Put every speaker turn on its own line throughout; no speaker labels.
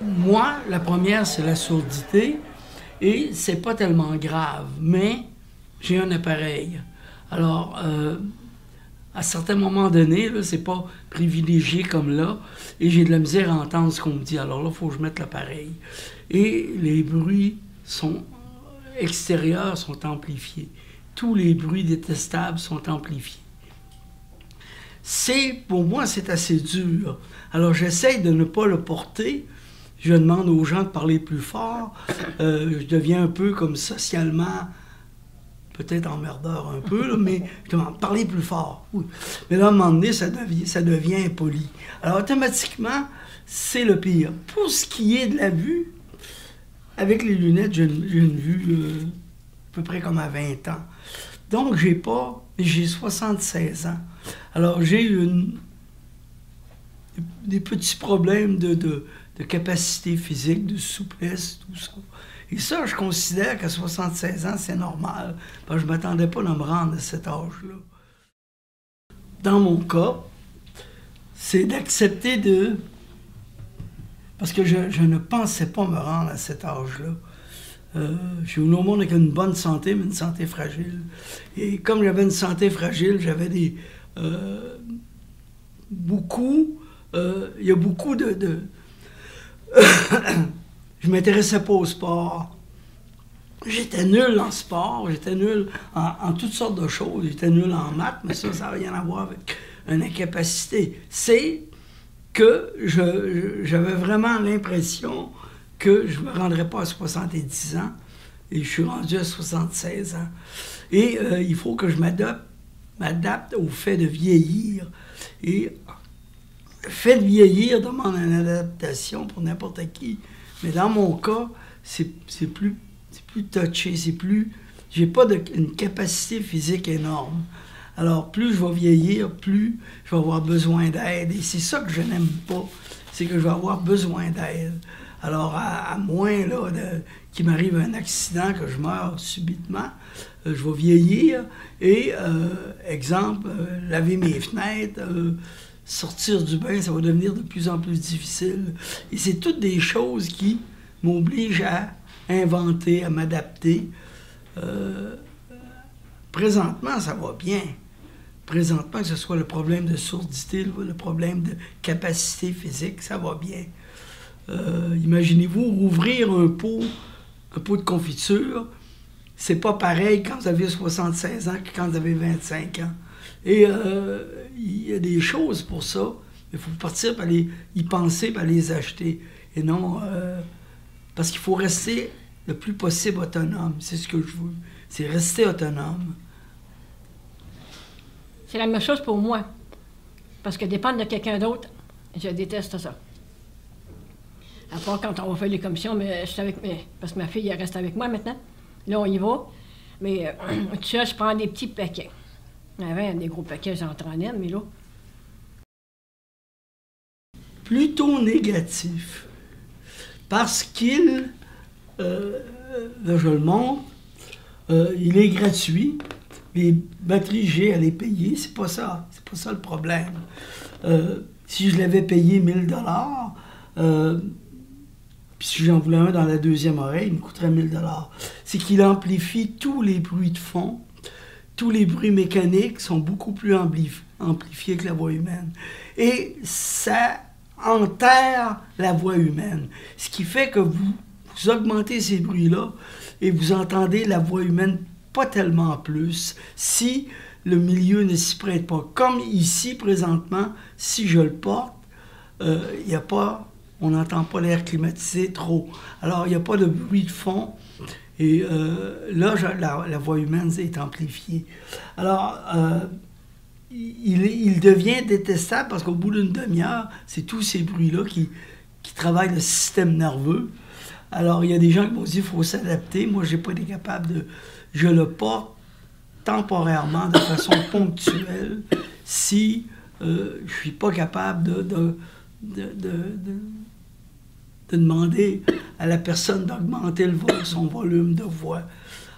Moi, la première, c'est la surdité. Et c'est pas tellement grave, mais j'ai un appareil. Alors, à certains moments donnés, là, c'est pas privilégié comme là, et j'ai de la misère à entendre ce qu'on me dit. Alors là, il faut que je mette l'appareil. Et les bruits extérieurs sont amplifiés. Tous les bruits détestables sont amplifiés. Pour moi, c'est assez dur. Alors, j'essaye de ne pas le porter. Je demande aux gens de parler plus fort. Je deviens un peu comme socialement, peut-être emmerdeur un peu, là, mais je demande parler plus fort. Oui. Mais là, à un moment donné, ça devient impoli. Alors, automatiquement, c'est le pire. Pour ce qui est de la vue, avec les lunettes, j'ai une vue à peu près comme à 20 ans. Donc, j'ai 76 ans. Alors, j'ai des petits problèmes de capacité physique, de souplesse, tout ça. Et ça, je considère qu'à 76 ans, c'est normal, parce que je ne m'attendais pas à me rendre à cet âge-là. Dans mon cas, c'est d'accepter parce que je ne pensais pas me rendre à cet âge-là. Je suis venu au monde avec une bonne santé, mais une santé fragile. Et comme j'avais une santé fragile, j'avais il y a beaucoup je m'intéressais pas au sport. J'étais nul en sport, j'étais nul en toutes sortes de choses. J'étais nul en maths, mais ça n'a rien à voir avec une incapacité. C'est que j'avais vraiment l'impression que je ne me rendrais pas à 70 ans, et je suis rendu à 76 ans. Et il faut que je m'adapte au fait de vieillir. Et le fait de vieillir demande une adaptation pour n'importe qui. Mais dans mon cas, c'est plus touché, j'ai pas une capacité physique énorme. Alors, plus je vais vieillir, plus je vais avoir besoin d'aide. Et c'est ça que je n'aime pas, c'est que je vais avoir besoin d'aide. Alors, à moins qu'il m'arrive un accident, que je meure subitement, je vais vieillir et, exemple, laver mes fenêtres, sortir du bain, ça va devenir de plus en plus difficile. Et c'est toutes des choses qui m'obligent à inventer, à m'adapter. Présentement, ça va bien. Présentement, que ce soit le problème de surdité, le problème de capacité physique, ça va bien. Imaginez-vous rouvrir un pot de confiture, c'est pas pareil quand vous avez 76 ans que quand vous avez 25 ans. Et il y a des choses pour ça. Il faut partir par y penser, par les acheter. Et non, parce qu'il faut rester le plus possible autonome. C'est ce que je veux. C'est rester autonome.
C'est la même chose pour moi. Parce que dépendre de quelqu'un d'autre, je déteste ça. À part quand on va faire les commissions, mais je suis parce que ma fille, elle reste avec moi maintenant. Là, on y va. Mais tout ça, je prends des petits paquets. Il y avait des gros paquets, j'en prenais, mais là...
Plutôt négatif. Parce qu'il, là je le montre, il est gratuit. Les batteries, j'ai à les payer. C'est pas ça le problème. Si je l'avais payé 1000 $, puis si j'en voulais un dans la deuxième oreille, il me coûterait 1000 $. C'est qu'il amplifie tous les bruits de fond. Tous les bruits mécaniques sont beaucoup plus amplifiés que la voix humaine. Et ça enterre la voix humaine. Ce qui fait que vous augmentez ces bruits-là et vous entendez la voix humaine pas tellement plus si le milieu ne s'y prête pas. Comme ici, présentement, si je le porte, on n'entend pas l'air climatisé trop. Alors, il n'y a pas de bruit de fond. Et là, la voix humaine est amplifiée. Alors, il devient détestable parce qu'au bout d'une demi-heure, c'est tous ces bruits-là qui travaillent le système nerveux. Alors, il y a des gens qui m'ont dit qu'il faut s'adapter. Moi, je n'ai pas été capable de... Je le porte temporairement, de façon ponctuelle, si je ne suis pas capable de demander à la personne d'augmenter son volume de voix.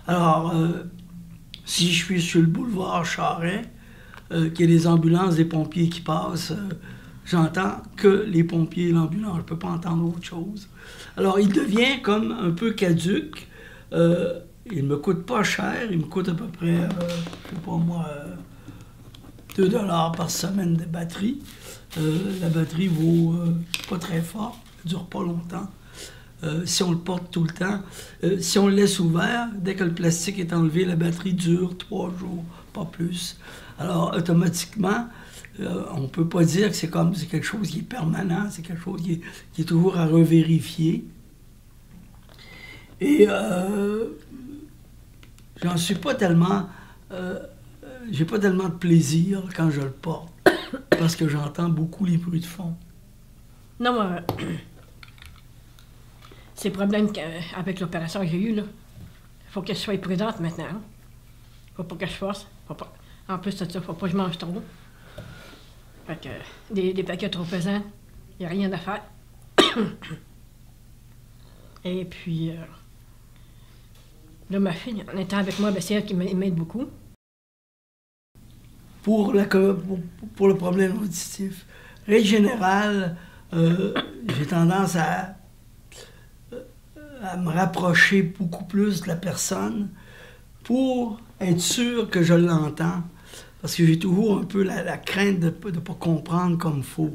Alors, si je suis sur le boulevard Charest, qu'il y a des ambulances, des pompiers qui passent, j'entends que les pompiers et l'ambulance. Je ne peux pas entendre autre chose. Alors, il devient comme un peu caduque. Il ne me coûte pas cher. Il me coûte à peu près, je ne sais pas moi, 2 $ par semaine de batterie. La batterie vaut pas très fort. Elle ne dure pas longtemps. Si on le porte tout le temps. Si on le laisse ouvert, dès que le plastique est enlevé, la batterie dure 3 jours, pas plus. Alors, automatiquement, on ne peut pas dire que c'est quelque chose qui est permanent, c'est quelque chose qui est toujours à revérifier. Et j'en suis pas tellement... j'ai pas tellement de plaisir quand je le porte, parce que j'entends beaucoup les bruits de fond.
Non, moi... C'est le problème avec l'opération que j'ai eue, là. Il faut que je sois prudente maintenant. Hein. Faut pas que je force. En plus de ça, faut pas que je mange trop. Fait que des paquets trop pesants, il n'y a rien à faire. Et puis, là, ma fille, en étant avec moi, ben, c'est elle qui m'aide beaucoup.
Pour le problème auditif, règle générale, j'ai tendance à me rapprocher beaucoup plus de la personne pour être sûr que je l'entends. Parce que j'ai toujours un peu la crainte de ne pas comprendre comme il faut.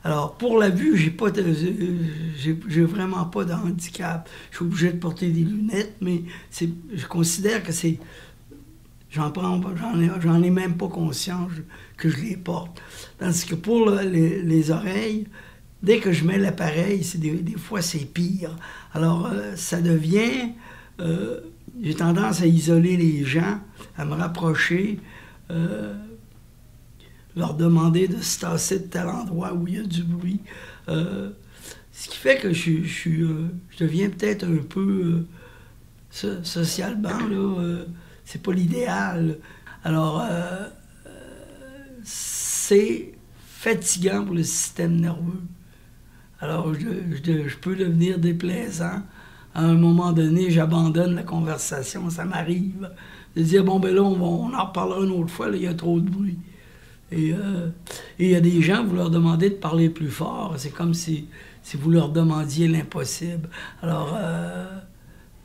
Alors, pour la vue, j'ai vraiment pas de handicap. Je suis obligé de porter des lunettes, mais je considère que c'est... j'en ai même pas conscience que je les porte. Tandis que pour les oreilles, dès que je mets l'appareil, des fois c'est pire. Alors, ça devient... j'ai tendance à isoler les gens, à me rapprocher, leur demander de se tasser de tel endroit où il y a du bruit. Ce qui fait que je deviens peut-être un peu socialement, là, c'est pas l'idéal. Alors, c'est fatigant pour le système nerveux. Alors, je peux devenir déplaisant. À un moment donné, j'abandonne la conversation, ça m'arrive. De dire, bon, ben là, on en reparlera une autre fois, là, il y a trop de bruit. Et il y a des gens, vous leur demandez de parler plus fort, c'est comme si vous leur demandiez l'impossible. Alors,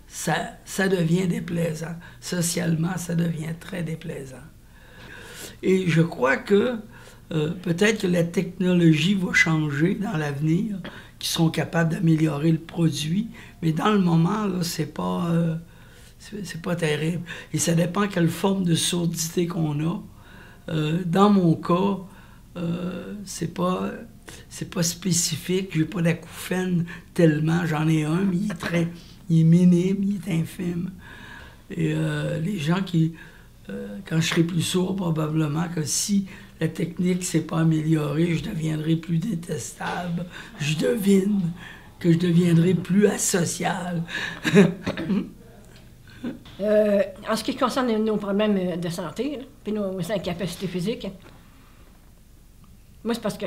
ça devient déplaisant. Socialement, ça devient très déplaisant. Et je crois que peut-être que la technologie va changer dans l'avenir, qu'ils seront capables d'améliorer le produit, mais dans le moment, là, c'est pas terrible. Et ça dépend quelle forme de sourdité qu'on a. Dans mon cas, c'est pas spécifique, j'ai pas d'acouphène tellement, j'en ai un, mais il est minime, il est infime. Et les gens quand je serai plus sourd, probablement que si la technique ne s'est pas améliorée, je deviendrai plus détestable. Je devine que je deviendrai plus asocial.
En ce qui concerne nos problèmes de santé, puis nos incapacités physiques, moi, c'est parce que,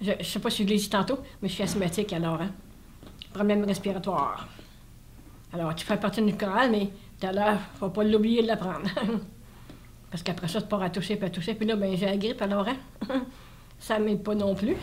je ne sais pas si je l'ai dit tantôt, mais je suis asthmatique, alors, hein? Problème respiratoire. Alors, tu fais partie d'une chorale, mais tout à l'heure, il ne faut pas l'oublier de la prendre. Parce qu'après ça, tu pars à toucher, puis là, ben, j'ai la grippe, alors, hein? Ça ne m'aide pas non plus.